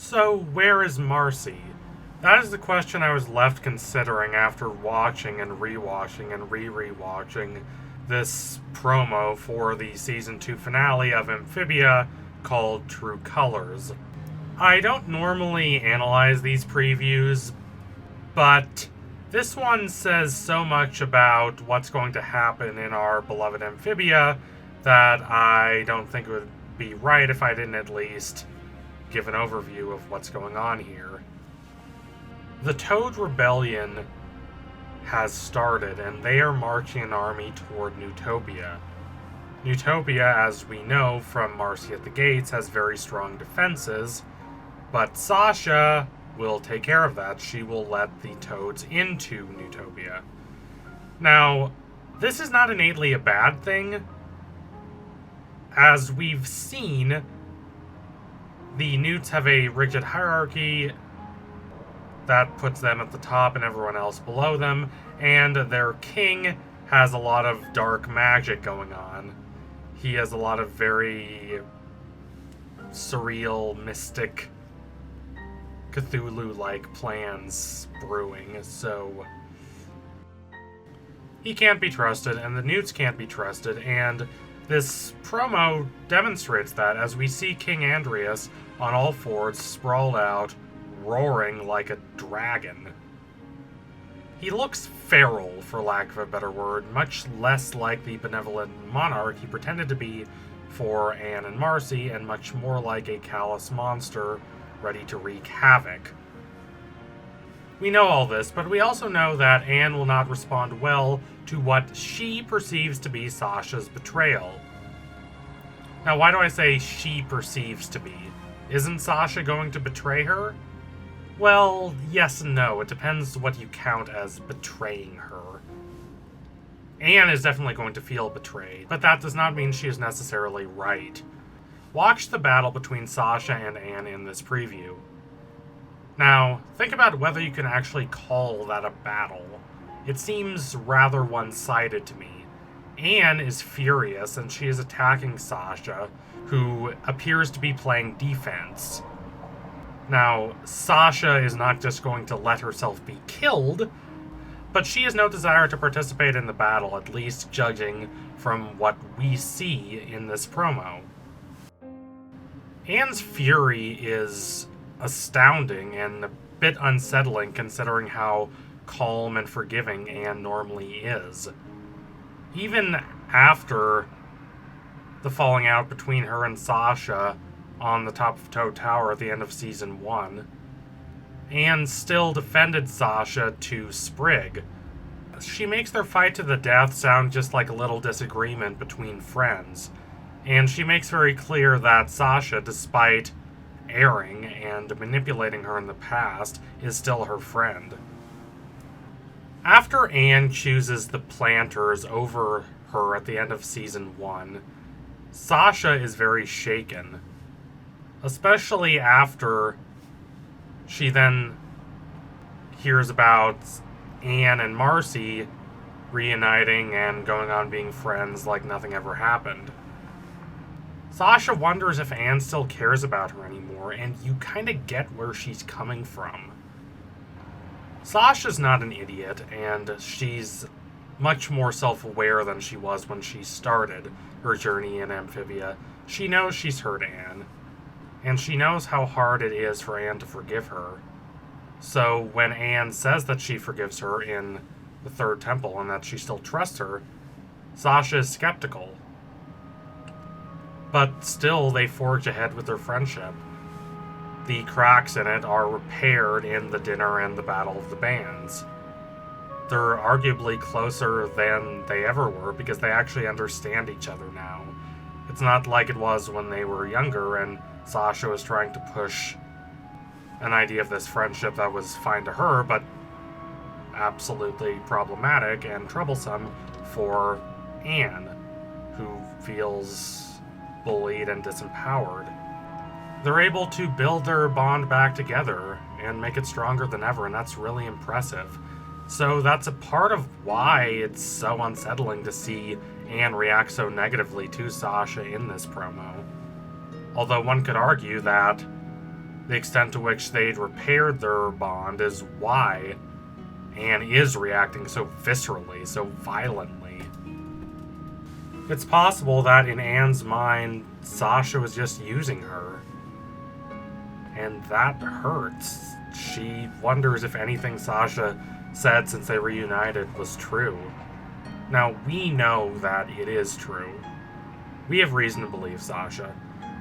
So, where is Marcy? That is the question I was left considering after watching and rewatching and re-rewatching this promo for the Season 2 finale of Amphibia called True Colors. I don't normally analyze these previews, but this one says so much about what's going to happen in our beloved Amphibia that I don't think it would be right if I didn't at least give an overview of what's going on here. The Toad Rebellion has started, and they are marching an army toward Newtopia. Newtopia, as we know from Marcy at the Gates, has very strong defenses, but Sasha will take care of that. She will let the Toads into Newtopia. Now, this is not innately a bad thing. As we've seen, the Newts have a rigid hierarchy that puts them at the top and everyone else below them, and their king has a lot of dark magic going on. He has a lot of very surreal, mystic, Cthulhu-like plans brewing, so he can't be trusted, and the Newts can't be trusted, and this promo demonstrates that as we see King Andreas on all fours, sprawled out, roaring like a dragon. He looks feral, for lack of a better word, much less like the benevolent monarch he pretended to be for Anne and Marcy, and much more like a callous monster ready to wreak havoc. We know all this, but we also know that Anne will not respond well to what she perceives to be Sasha's betrayal. Now, why do I say she perceives to be? Isn't Sasha going to betray her? Well, yes and no. It depends what you count as betraying her. Anne is definitely going to feel betrayed, but that does not mean she is necessarily right. Watch the battle between Sasha and Anne in this preview. Now, think about whether you can actually call that a battle. It seems rather one-sided to me. Anne is furious, and she is attacking Sasha, who appears to be playing defense. Now, Sasha is not just going to let herself be killed, but she has no desire to participate in the battle, at least judging from what we see in this promo. Anne's fury is astounding and a bit unsettling considering how calm and forgiving Anne normally is. Even after the falling out between her and Sasha on the top of Toad Tower at the end of Season 1, Anne still defended Sasha to Sprig. She makes their fight to the death sound just like a little disagreement between friends, and she makes very clear that Sasha, despite erring and manipulating her in the past, is still her friend. After Anne chooses the Planters over her at the end of Season 1, Sasha is very shaken. Especially after she then hears about Anne and Marcy reuniting and going on being friends like nothing ever happened. Sasha wonders if Anne still cares about her anymore, and you kind of get where she's coming from. Sasha's not an idiot, and she's much more self-aware than she was when she started her journey in Amphibia. She knows she's hurt Anne, and she knows how hard it is for Anne to forgive her. So when Anne says that she forgives her in the Third Temple and that she still trusts her, Sasha is skeptical. But still, they forge ahead with their friendship. The cracks in it are repaired in the dinner and the Battle of the Bands. They're arguably closer than they ever were because they actually understand each other now. It's not like it was when they were younger and Sasha was trying to push an idea of this friendship that was fine to her, but absolutely problematic and troublesome for Anne, who feels bullied and disempowered. They're able to build their bond back together and make it stronger than ever, and that's really impressive. So that's a part of why it's so unsettling to see Anne react so negatively to Sasha in this promo. Although one could argue that the extent to which they'd repaired their bond is why Anne is reacting so viscerally, so violently. It's possible that in Anne's mind, Sasha was just using her. And that hurts. She wonders if anything Sasha said since they reunited was true. Now, we know that it is true. We have reason to believe Sasha.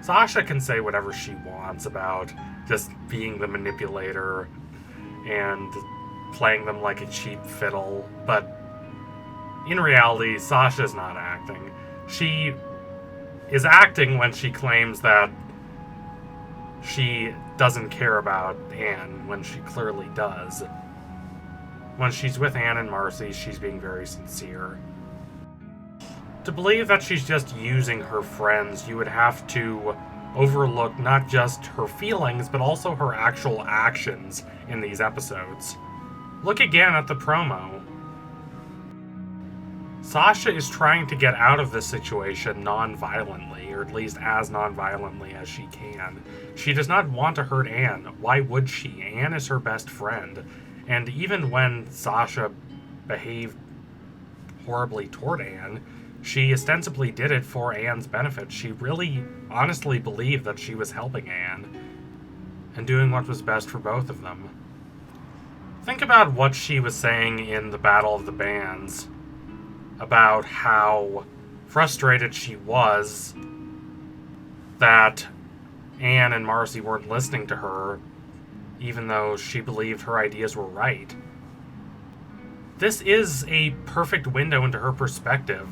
Sasha can say whatever she wants about just being the manipulator and playing them like a cheap fiddle, but in reality, Sasha's not acting. She is acting when she claims that she doesn't care about Anne, when she clearly does. When she's with Anne and Marcy, she's being very sincere. To believe that she's just using her friends, you would have to overlook not just her feelings, but also her actual actions in these episodes. Look again at the promo. Sasha is trying to get out of this situation non-violently, or at least as non-violently as she can. She does not want to hurt Anne. Why would she? Anne is her best friend. And even when Sasha behaved horribly toward Anne, she ostensibly did it for Anne's benefit. She really honestly believed that she was helping Anne and doing what was best for both of them. Think about what she was saying in the Battle of the Bands about how frustrated she was that Anne and Marcy weren't listening to her, even though she believed her ideas were right. This is a perfect window into her perspective.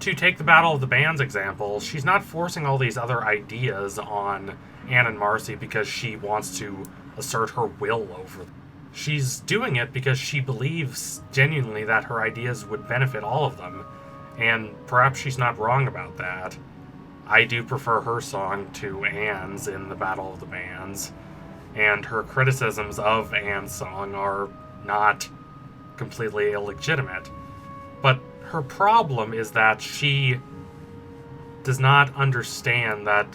To take the Battle of the Bands example, she's not forcing all these other ideas on Anne and Marcy because she wants to assert her will over them. She's doing it because she believes genuinely that her ideas would benefit all of them, and perhaps she's not wrong about that. I do prefer her song to Anne's in the Battle of the Bands, and her criticisms of Anne's song are not completely illegitimate. But her problem is that she does not understand that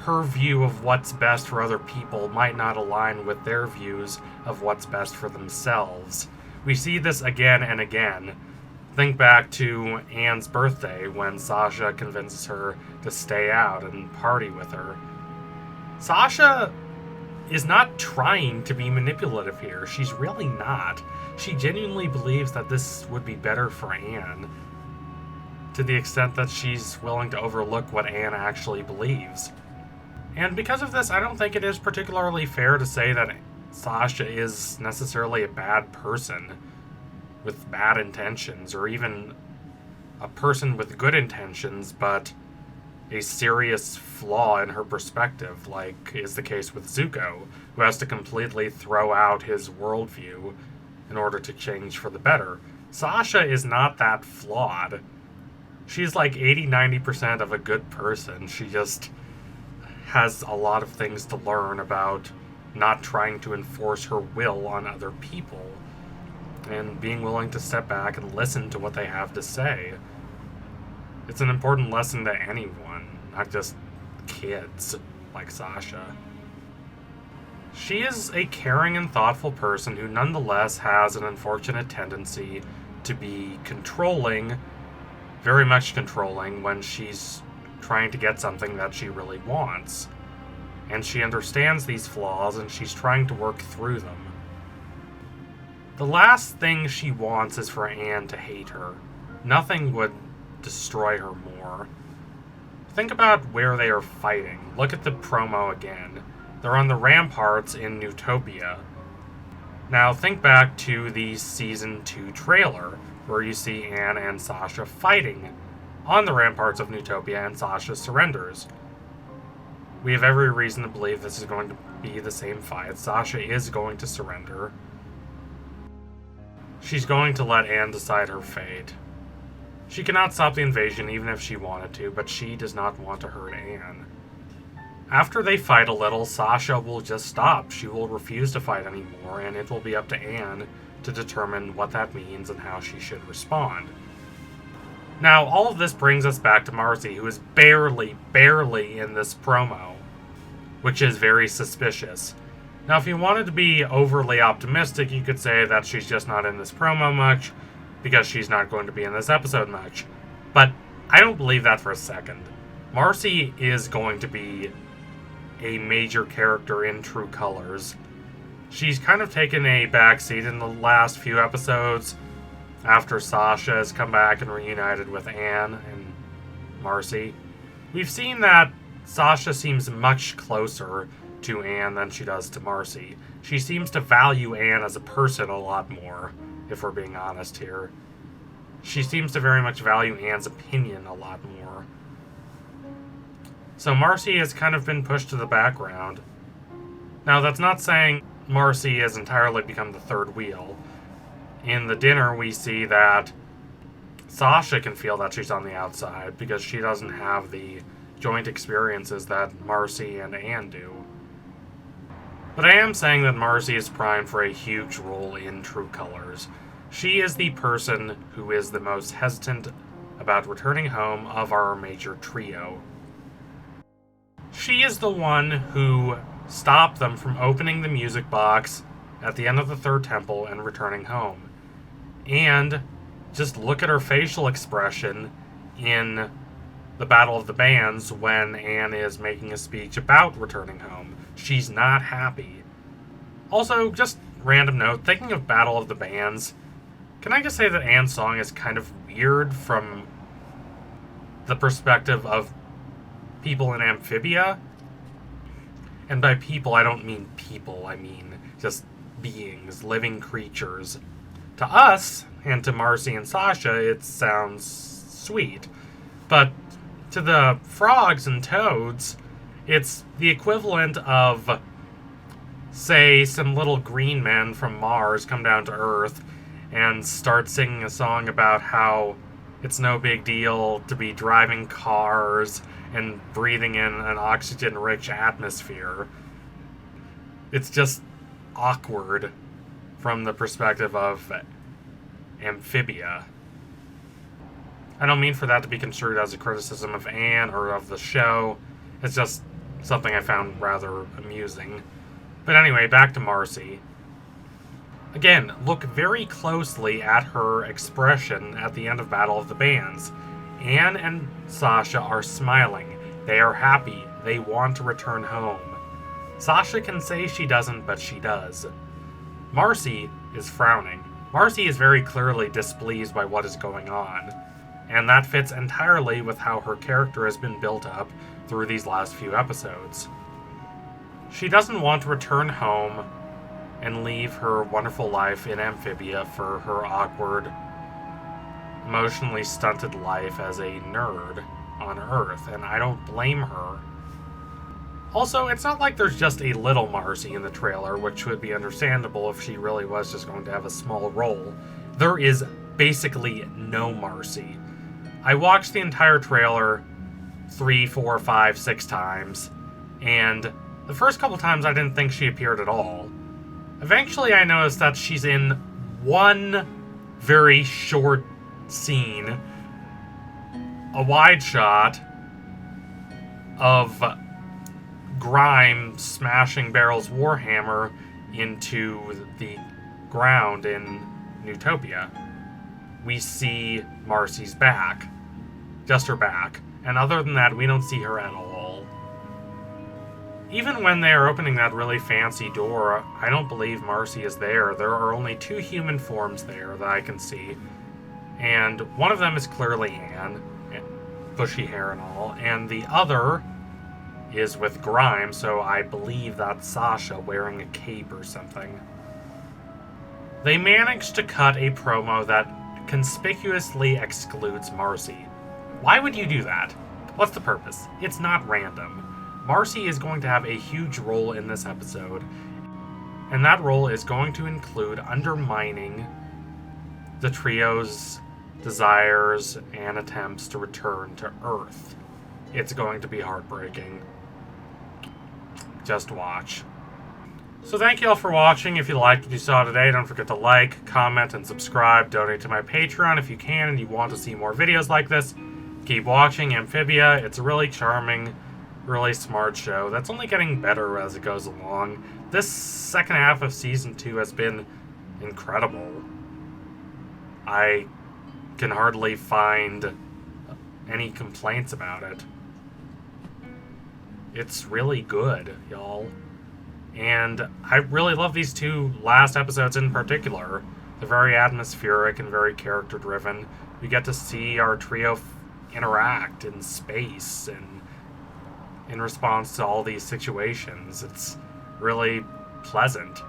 her view of what's best for other people might not align with their views of what's best for themselves. We see this again and again. Think back to Anne's birthday when Sasha convinces her to stay out and party with her. Sasha is not trying to be manipulative here. She's really not. She genuinely believes that this would be better for Anne, to the extent that she's willing to overlook what Anne actually believes. And because of this, I don't think it is particularly fair to say that Sasha is necessarily a bad person with bad intentions, or even a person with good intentions, but a serious flaw in her perspective, like is the case with Zuko, who has to completely throw out his worldview in order to change for the better. Sasha is not that flawed. She's like 80-90% of a good person. She just has a lot of things to learn about not trying to enforce her will on other people, and being willing to step back and listen to what they have to say. It's an important lesson to anyone, not just kids like Sasha. She is a caring and thoughtful person who nonetheless has an unfortunate tendency to be controlling, very much controlling, when she's trying to get something that she really wants. And she understands these flaws, and she's trying to work through them. The last thing she wants is for Anne to hate her. Nothing would destroy her more. Think about where they are fighting. Look at the promo again. They're on the ramparts in Newtopia. Now think back to the Season 2 trailer, where you see Anne and Sasha fighting on the ramparts of Newtopia, and Sasha surrenders. We have every reason to believe this is going to be the same fight. Sasha is going to surrender. She's going to let Anne decide her fate. She cannot stop the invasion even if she wanted to, but she does not want to hurt Anne. After they fight a little, Sasha will just stop. She will refuse to fight anymore, and it will be up to Anne to determine what that means and how she should respond. Now, all of this brings us back to Marcy, who is barely in this promo. which is very suspicious. Now, if you wanted to be overly optimistic, you could say that she's just not in this promo much, because she's not going to be in this episode much. But I don't believe that for a second. Marcy is going to be a major character in True Colors. She's kind of taken a backseat in the last few episodes after Sasha has come back and reunited with Anne and Marcy. We've seen that Sasha seems much closer to Anne than she does to Marcy. She seems to value Anne as a person a lot more, if we're being honest here. She seems to very much value Anne's opinion a lot more. So Marcy has kind of been pushed to the background. Now, that's not saying Marcy has entirely become the third wheel. In the dinner, we see that Sasha can feel that she's on the outside because she doesn't have the joint experiences that Marcy and Anne do. But I am saying that Marcy is primed for a huge role in True Colors. She is the person who is the most hesitant about returning home of our major trio. She is the one who stopped them from opening the music box at the end of the third temple and returning home. And just look at her facial expression in the Battle of the Bands when Anne is making a speech about returning home. She's not happy. Also, just random note, thinking of Battle of the Bands, can I just say that Anne's song is kind of weird from the perspective of people in Amphibia? And by people, I don't mean people, I mean just beings, living creatures. To us, and to Marcy and Sasha, it sounds sweet. But to the frogs and toads, it's the equivalent of, say, some little green men from Mars come down to Earth and start singing a song about how it's no big deal to be driving cars and breathing in an oxygen-rich atmosphere. It's just awkward from the perspective of Amphibia. I don't mean for that to be construed as a criticism of Anne or of the show. It's just something I found rather amusing. But anyway, back to Marcy. Again, look very closely at her expression at the end of Battle of the Bands. Anne and Sasha are smiling. They are happy. They want to return home. Sasha can say she doesn't, but she does. Marcy is frowning. Marcy is very clearly displeased by what is going on, and that fits entirely with how her character has been built up through these last few episodes. She doesn't want to return home and leave her wonderful life in Amphibia for her awkward, emotionally stunted life as a nerd on Earth, and I don't blame her. Also, it's not like there's just a little Marcy in the trailer, which would be understandable if she really was just going to have a small role. There is basically no Marcy. I watched the entire trailer 3, 4, 5, 6 times, and the first couple times I didn't think she appeared at all. Eventually I noticed that she's in one very short scene, a wide shot of Grime smashing Barrel's warhammer into the ground in Newtopia. We see Marcy's back. Just her back. And other than that, we don't see her at all. Even when they are opening that really fancy door, I don't believe Marcy is there. There are only 2 human forms there that I can see. And one of them is clearly Anne, bushy hair and all, and the other is with Grime, so I believe that's Sasha wearing a cape or something. They managed to cut a promo that conspicuously excludes Marcy. Why would you do that? What's the purpose? It's not random. Marcy is going to have a huge role in this episode, and that role is going to include undermining the trio's desires and attempts to return to Earth. It's going to be heartbreaking. Just watch. So thank you all for watching. If you liked what you saw today, don't forget to like, comment, and subscribe. Donate to my Patreon if you can and you want to see more videos like this. Keep watching Amphibia. It's a really charming really smart show that's only getting better as it goes along. This second half of Season 2 has been incredible. I can hardly find any complaints about it. It's really good, y'all. And I really love these two last episodes in particular. They're very atmospheric and very character-driven. We get to see our trio interact in space and in response to all these situations. It's really pleasant.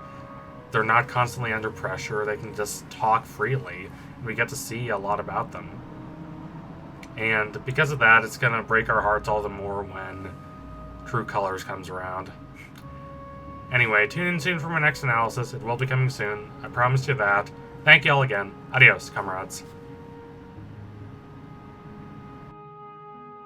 They're not constantly under pressure. They can just talk freely. And we get to see a lot about them. And because of that, it's going to break our hearts all the more when True Colors comes around. Anyway, tune in soon for my next analysis. It will be coming soon. I promise you that. Thank you all again. Adios, comrades.